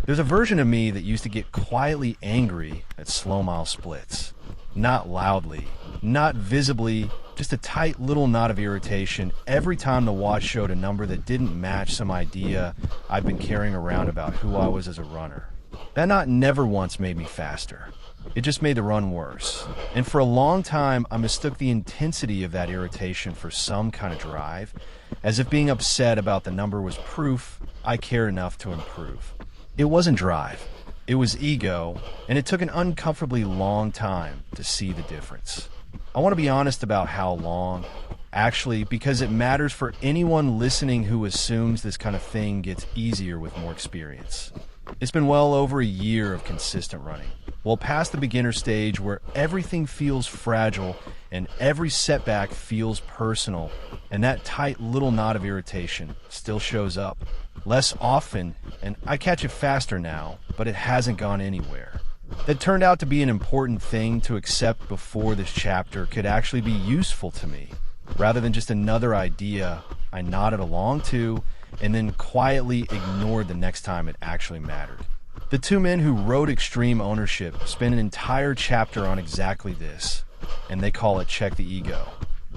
There's a version of me that used to get quietly angry at slow mile splits. Not loudly, not visibly, just a tight little knot of irritation every time the watch showed a number that didn't match some idea I'd been carrying around about who I was as a runner. That knot never once made me faster. It just made the run worse. And for a long time, I mistook the intensity of that irritation for some kind of drive, as if being upset about the number was proof I cared enough to improve. It wasn't drive. It was ego, and it took an uncomfortably long time to see the difference. I want to be honest about how long, actually, because it matters for anyone listening who assumes this kind of thing gets easier with more experience. It's been well over a year of consistent running, well past the beginner stage where everything feels fragile and every setback feels personal, and that tight little knot of irritation still shows up. Less often, and I catch it faster now, but it hasn't gone anywhere. That turned out to be an important thing to accept before this chapter could actually be useful to me, rather than just another idea I nodded along to and then quietly ignored the next time it actually mattered. The two men who wrote Extreme Ownership spend an entire chapter on exactly this, and they call it Check the Ego.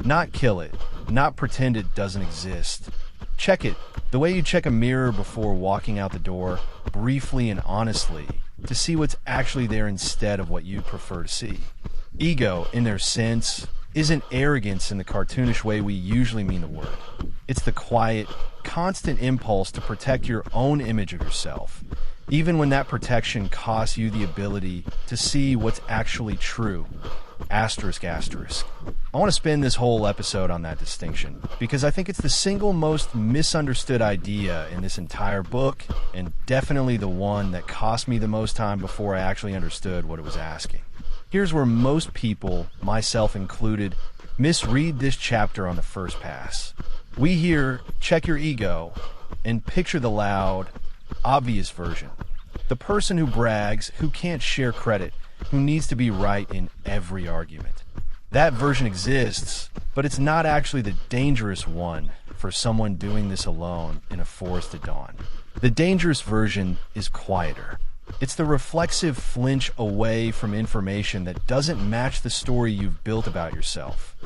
Not kill it, not pretend it doesn't exist. Check it, the way you check a mirror before walking out the door, briefly and honestly, to see what's actually there instead of what you prefer to see. Ego, in their sense, isn't arrogance in the cartoonish way we usually mean the word. It's the quiet, constant impulse to protect your own image of yourself, even when that protection costs you the ability to see what's actually true. Asterisk, asterisk. I want to spend this whole episode on that distinction, because I think it's the single most misunderstood idea in this entire book, and definitely the one that cost me the most time before I actually understood what it was asking. Here's where most people, myself included, misread this chapter on the first pass. We hear, check your ego, and picture the loud, obvious version. The person who brags, who can't share credit, who needs to be right in every argument. That version exists, but it's not actually the dangerous one for someone doing this alone in a forest at dawn. The dangerous version is quieter. It's the reflexive flinch away from information that doesn't match the story you've built about yourself,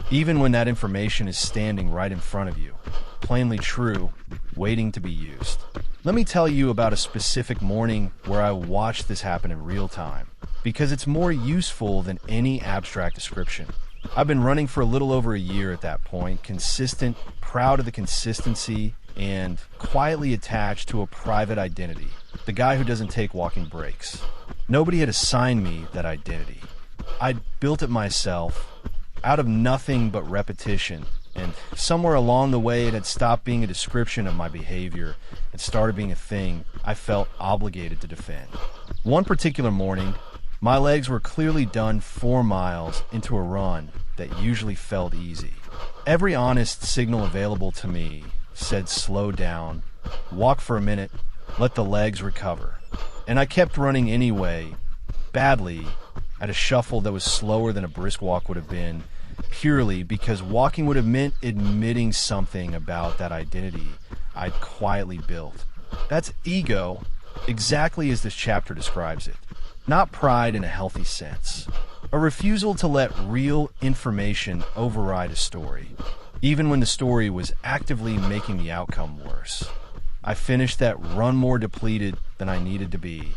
even when that information is standing right in front of you, plainly true, waiting to be used. Let me tell you about a specific morning where I watched this happen in real time, because it's more useful than any abstract description. I've been running for a little over a year at that point, consistent, proud of the consistency, and quietly attached to a private identity, the guy who doesn't take walking breaks. Nobody had assigned me that identity. I'd built it myself, out of nothing but repetition, and somewhere along the way it had stopped being a description of my behavior and started being a thing I felt obligated to defend. One particular morning, my legs were clearly done 4 miles into a run that usually felt easy. Every honest signal available to me said slow down, walk for a minute, let the legs recover. And I kept running anyway, badly, at a shuffle that was slower than a brisk walk would have been, purely because walking would have meant admitting something about that identity I'd quietly built. That's ego, exactly as this chapter describes it. Not pride in a healthy sense. A refusal to let real information override a story, even when the story was actively making the outcome worse. I finished that run more depleted than I needed to be,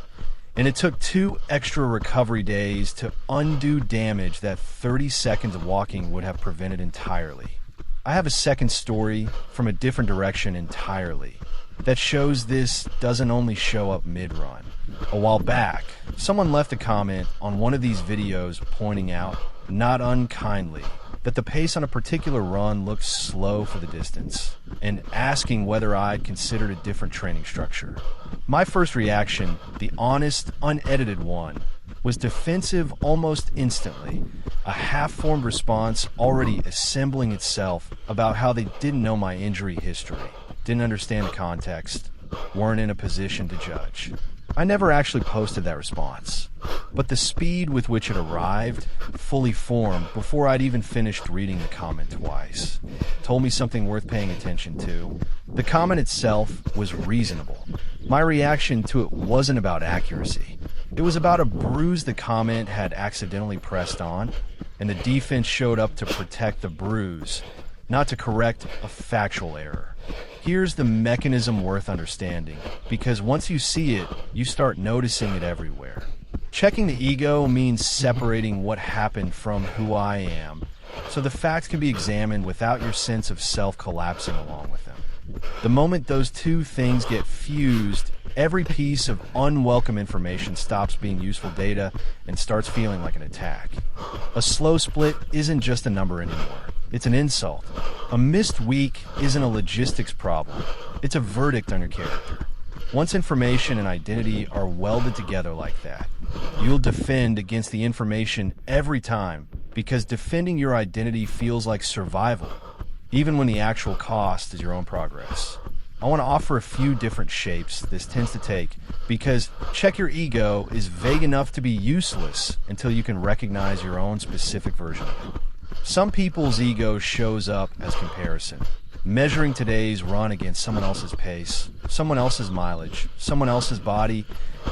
and it took 2 extra recovery days to undo damage that 30 seconds of walking would have prevented entirely. I have a second story from a different direction entirely that shows this doesn't only show up mid-run. A while back, someone left a comment on one of these videos pointing out, not unkindly, that the pace on a particular run looked slow for the distance, and asking whether I'd considered a different training structure. My first reaction, the honest, unedited one, was defensive almost instantly, a half-formed response already assembling itself about how they didn't know my injury history, didn't understand the context, weren't in a position to judge. I never actually posted that response, but the speed with which it arrived, fully formed before I'd even finished reading the comment twice, told me something worth paying attention to. The comment itself was reasonable. My reaction to it wasn't about accuracy. It was about a bruise the comment had accidentally pressed on, and the defense showed up to protect the bruise, not to correct a factual error. Here's the mechanism worth understanding, because once you see it, you start noticing it everywhere. Checking the ego means separating what happened from who I am, so the facts can be examined without your sense of self collapsing along with them. The moment those two things get fused, every piece of unwelcome information stops being useful data and starts feeling like an attack. A slow split isn't just a number anymore. It's an insult. A missed week isn't a logistics problem. It's a verdict on your character. Once information and identity are welded together like that, you'll defend against the information every time, because defending your identity feels like survival, even when the actual cost is your own progress. I want to offer a few different shapes this tends to take, because check your ego is vague enough to be useless until you can recognize your own specific version of it. Some people's ego shows up as comparison, measuring today's run against someone else's pace, someone else's mileage, someone else's body,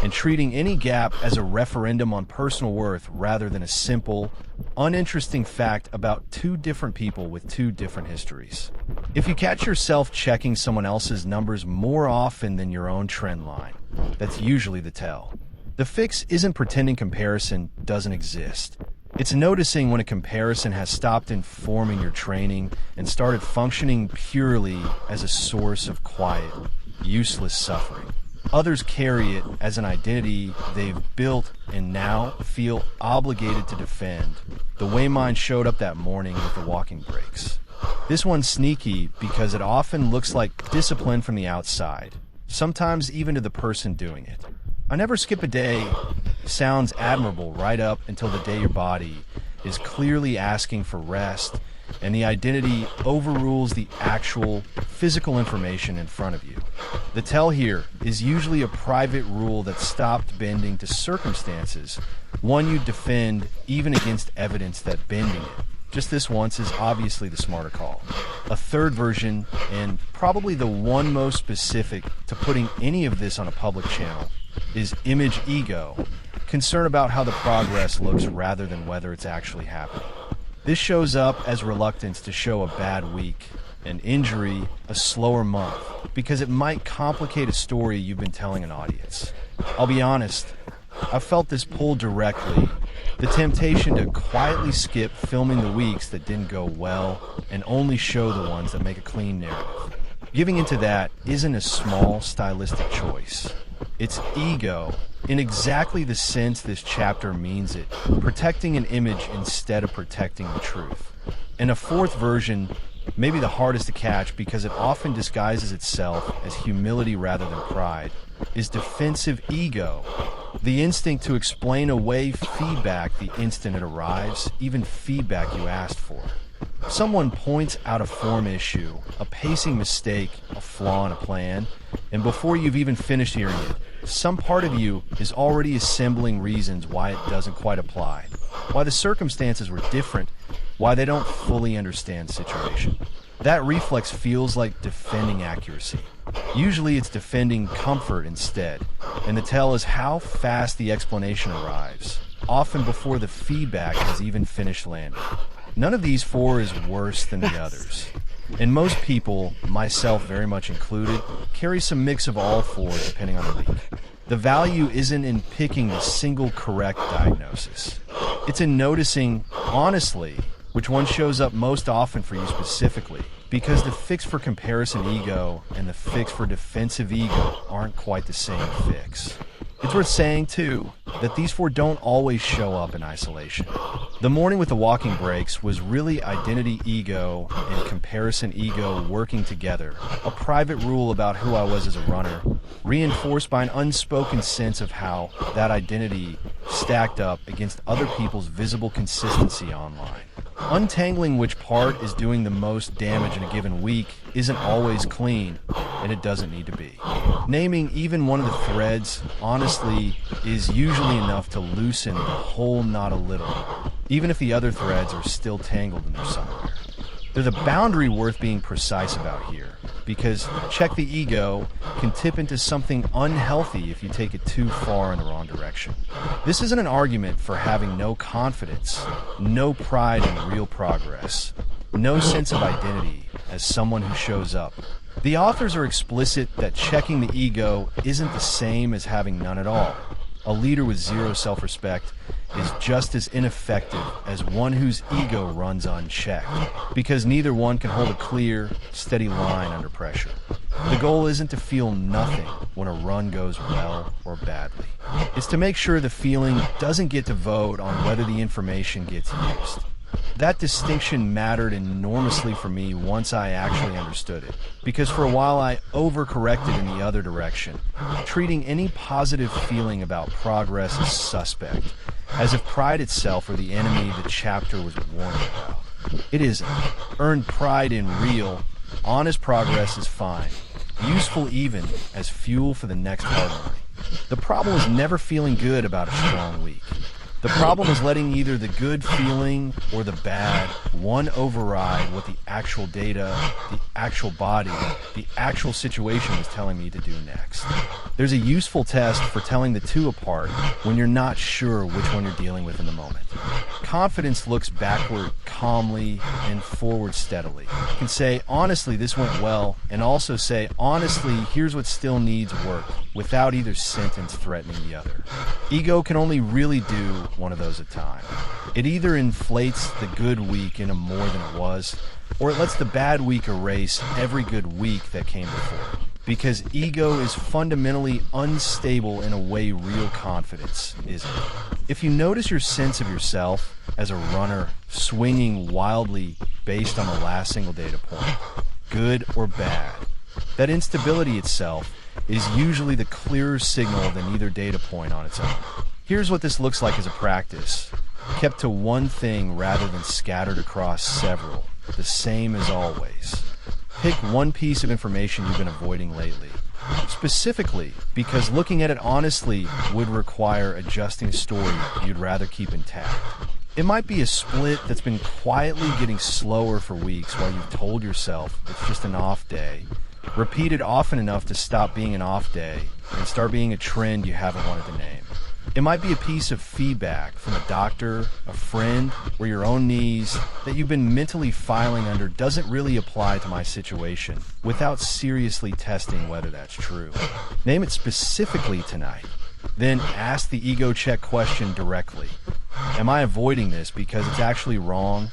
and treating any gap as a referendum on personal worth rather than a simple, uninteresting fact about two different people with two different histories. If you catch yourself checking someone else's numbers more often than your own trend line, that's usually the tell. The fix isn't pretending comparison doesn't exist. It's noticing when a comparison has stopped informing your training and started functioning purely as a source of quiet, useless suffering. Others carry it as an identity they've built and now feel obligated to defend, the way mine showed up that morning with the walking breaks. This one's sneaky because it often looks like discipline from the outside, sometimes even to the person doing it. I never skip a day sounds admirable right up until the day your body is clearly asking for rest and the identity overrules the actual physical information in front of you. The tell here is usually a private rule that stopped bending to circumstances, one you defend even against evidence that bending it just this once is obviously the smarter call. A third version, and probably the one most specific to putting any of this on a public channel, is image ego, concern about how the progress looks rather than whether it's actually happening. This shows up as reluctance to show a bad week, an injury, a slower month, because it might complicate a story you've been telling an audience. I'll be honest, I've felt this pull directly, the temptation to quietly skip filming the weeks that didn't go well and only show the ones that make a clean narrative. Giving into that isn't a small stylistic choice. It's ego, in exactly the sense this chapter means it, protecting an image instead of protecting the truth. And a fourth version, maybe the hardest to catch because it often disguises itself as humility rather than pride, is defensive ego, the instinct to explain away feedback the instant it arrives, even feedback you asked for. Someone points out a form issue, a pacing mistake, a flaw in a plan, and before you've even finished hearing it, some part of you is already assembling reasons why it doesn't quite apply, why the circumstances were different, why they don't fully understand the situation. That reflex feels like defending accuracy. Usually it's defending comfort instead, and the tell is how fast the explanation arrives, often before the feedback has even finished landing. None of these four is worse than the others. And most people, myself very much included, carry some mix of all four depending on the week. The value isn't in picking a single correct diagnosis. It's in noticing, honestly, which one shows up most often for you specifically, because the fix for comparison ego and the fix for defensive ego aren't quite the same fix. It's worth saying, too, that these four don't always show up in isolation. The morning with the walking breaks was really identity ego and comparison ego working together, a private rule about who I was as a runner, reinforced by an unspoken sense of how that identity stacked up against other people's visible consistency online. Untangling which part is doing the most damage in a given week isn't always clean, and it doesn't need to be. Naming even one of the threads, honestly, is usually enough to loosen the whole knot a little, even if the other threads are still tangled in there somewhere. There's a boundary worth being precise about here, because check the ego can tip into something unhealthy if you take it too far in the wrong direction. This isn't an argument for having no confidence, no pride in real progress, no sense of identity as someone who shows up. The authors are explicit that checking the ego isn't the same as having none at all. A leader with zero self-respect is just as ineffective as one whose ego runs unchecked, because neither one can hold a clear, steady line under pressure. The goal isn't to feel nothing when a run goes well or badly. It's to make sure the feeling doesn't get to vote on whether the information gets used. That distinction mattered enormously for me once I actually understood it, because for a while I overcorrected in the other direction, treating any positive feeling about progress as suspect, as if pride itself were the enemy the chapter was warning about. It isn't. Earned pride in real, honest progress is fine, useful even as fuel for the next hard line. The problem is never feeling good about a strong week. The problem is letting either the good feeling or the bad one override what the actual data, the actual body, the actual situation is telling me to do next. There's a useful test for telling the two apart when you're not sure which one you're dealing with in the moment. Confidence looks backward calmly and forward steadily. It can say, honestly, this went well, and also say, honestly, here's what still needs work, without either sentence threatening the other. Ego can only really do one of those at a time. It either inflates the good week into more than it was, or it lets the bad week erase every good week that came before. Because ego is fundamentally unstable in a way real confidence isn't. If you notice your sense of yourself as a runner swinging wildly based on the last single data point, good or bad, that instability itself is usually the clearer signal than either data point on its own. Here's what this looks like as a practice, kept to one thing rather than scattered across several, the same as always. Pick one piece of information you've been avoiding lately, specifically because looking at it honestly would require adjusting a story you'd rather keep intact. It might be a split that's been quietly getting slower for weeks while you've told yourself it's just an off day, repeated often enough to stop being an off day and start being a trend you haven't wanted to name. It might be a piece of feedback from a doctor, a friend, or your own needs that you've been mentally filing under doesn't really apply to my situation without seriously testing whether that's true. Name it specifically tonight. Then ask the ego check question directly. Am I avoiding this because it's actually wrong,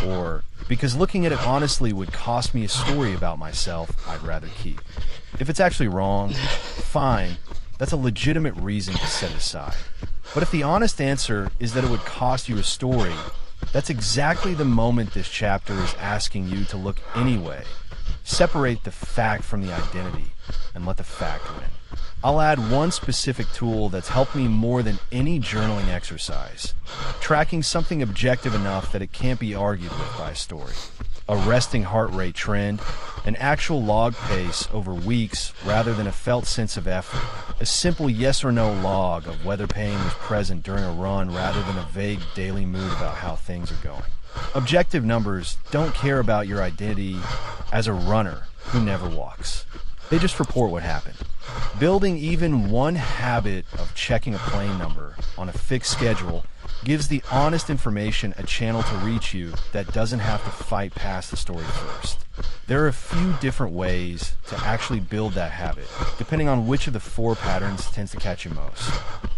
or because looking at it honestly would cost me a story about myself I'd rather keep? If it's actually wrong, fine. That's a legitimate reason to set aside. But if the honest answer is that it would cost you a story, that's exactly the moment this chapter is asking you to look anyway. Separate the fact from the identity and let the fact win. I'll add one specific tool that's helped me more than any journaling exercise. Tracking something objective enough that it can't be argued with by a story. A resting heart rate trend, an actual log pace over weeks rather than a felt sense of effort. A simple yes or no log of whether pain was present during a run rather than a vague daily mood about how things are going. Objective numbers don't care about your identity as a runner who never walks. They just report what happened. Building even one habit of checking a plane number on a fixed schedule gives the honest information a channel to reach you that doesn't have to fight past the story first. There are a few different ways to actually build that habit, depending on which of the four patterns tends to catch you most.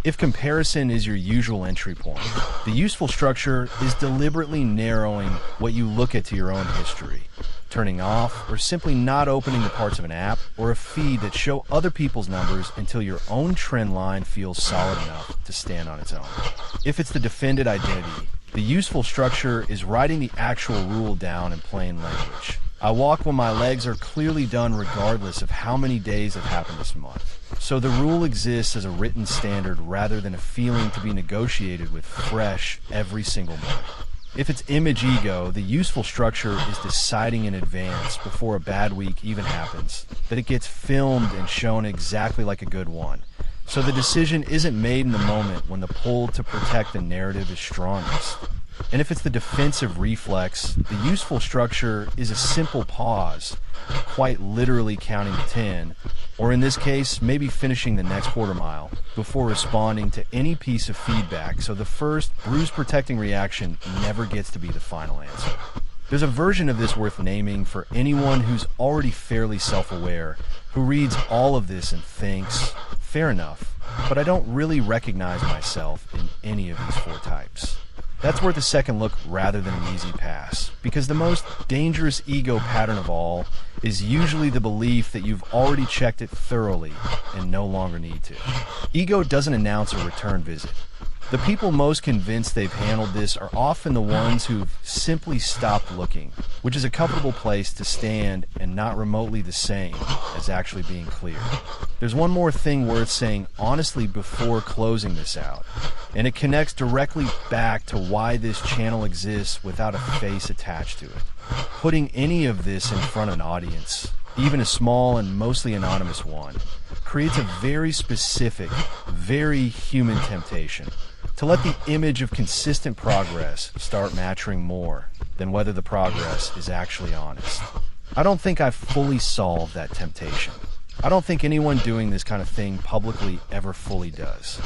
If comparison is your usual entry point, the useful structure is deliberately narrowing what you look at to your own history, turning off or simply not opening the parts of an app or a feed that show other people's numbers until your own trend line feels solid enough to stand on its own. If it's the defended identity, the useful structure is writing the actual rule down in plain language. I walk when my legs are clearly done regardless of how many days have happened this month. So the rule exists as a written standard rather than a feeling to be negotiated with fresh every single month. If it's image ego, the useful structure is deciding in advance before a bad week even happens that it gets filmed and shown exactly like a good one. So the decision isn't made in the moment when the pull to protect the narrative is strongest. And if it's the defensive reflex, the useful structure is a simple pause, quite literally counting to 10, or in this case, maybe finishing the next quarter mile before responding to any piece of feedback, so the first bruise-protecting reaction never gets to be the final answer. There's a version of this worth naming for anyone who's already fairly self-aware, who reads all of this and thinks, fair enough, but I don't really recognize myself in any of these 4 types. That's worth a second look rather than an easy pass, because the most dangerous ego pattern of all is usually the belief that you've already checked it thoroughly and no longer need to. Ego doesn't announce a return visit. The people most convinced they've handled this are often the ones who've simply stopped looking, which is a comfortable place to stand and not remotely the same as actually being clear. There's one more thing worth saying honestly before closing this out, and it connects directly back to why this channel exists without a face attached to it. Putting any of this in front of an audience, even a small and mostly anonymous one, creates a very specific, very human temptation to let the image of consistent progress start mattering more than whether the progress is actually honest. I don't think I've fully solved that temptation. I don't think anyone doing this kind of thing publicly ever fully does.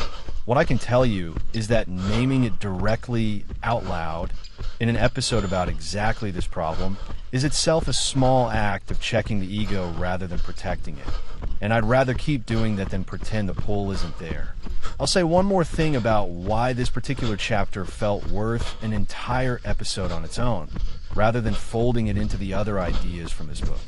What I can tell you is that naming it directly out loud in an episode about exactly this problem is itself a small act of checking the ego rather than protecting it. And I'd rather keep doing that than pretend the pull isn't there. I'll say one more thing about why this particular chapter felt worth an entire episode on its own, rather than folding it into the other ideas from this book.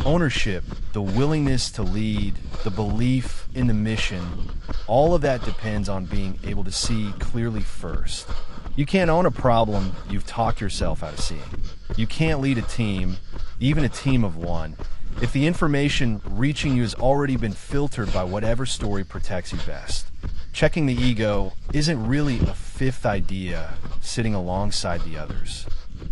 Ownership, the willingness to lead, the belief in the mission, all of that depends on being able to see clearly first. You can't own a problem you've talked yourself out of seeing. You can't lead a team, even a team of one, if the information reaching you has already been filtered by whatever story protects you best. Checking the ego isn't really a fifth idea sitting alongside the others.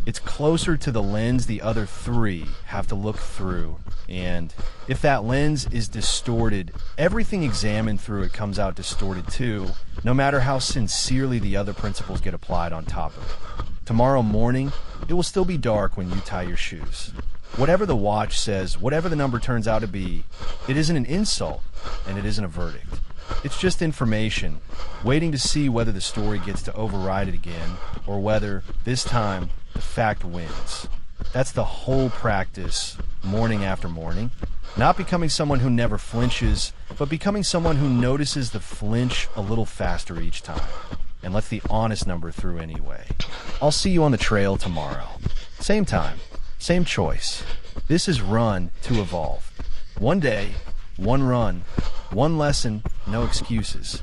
It's closer to the lens the other 3 have to look through, and if that lens is distorted, everything examined through it comes out distorted too, no matter how sincerely the other principles get applied on top of it. Tomorrow morning, it will still be dark when you tie your shoes. Whatever the watch says, whatever the number turns out to be, it isn't an insult, and it isn't a verdict. It's just information, waiting to see whether the story gets to override it again, or whether, this time, the fact wins. That's the whole practice, morning after morning. Not becoming someone who never flinches, but becoming someone who notices the flinch a little faster each time, and lets the honest number through anyway. I'll see you on the trail tomorrow. Same time, same choice. This is Run to Evolve. One day, one run, one lesson, no excuses.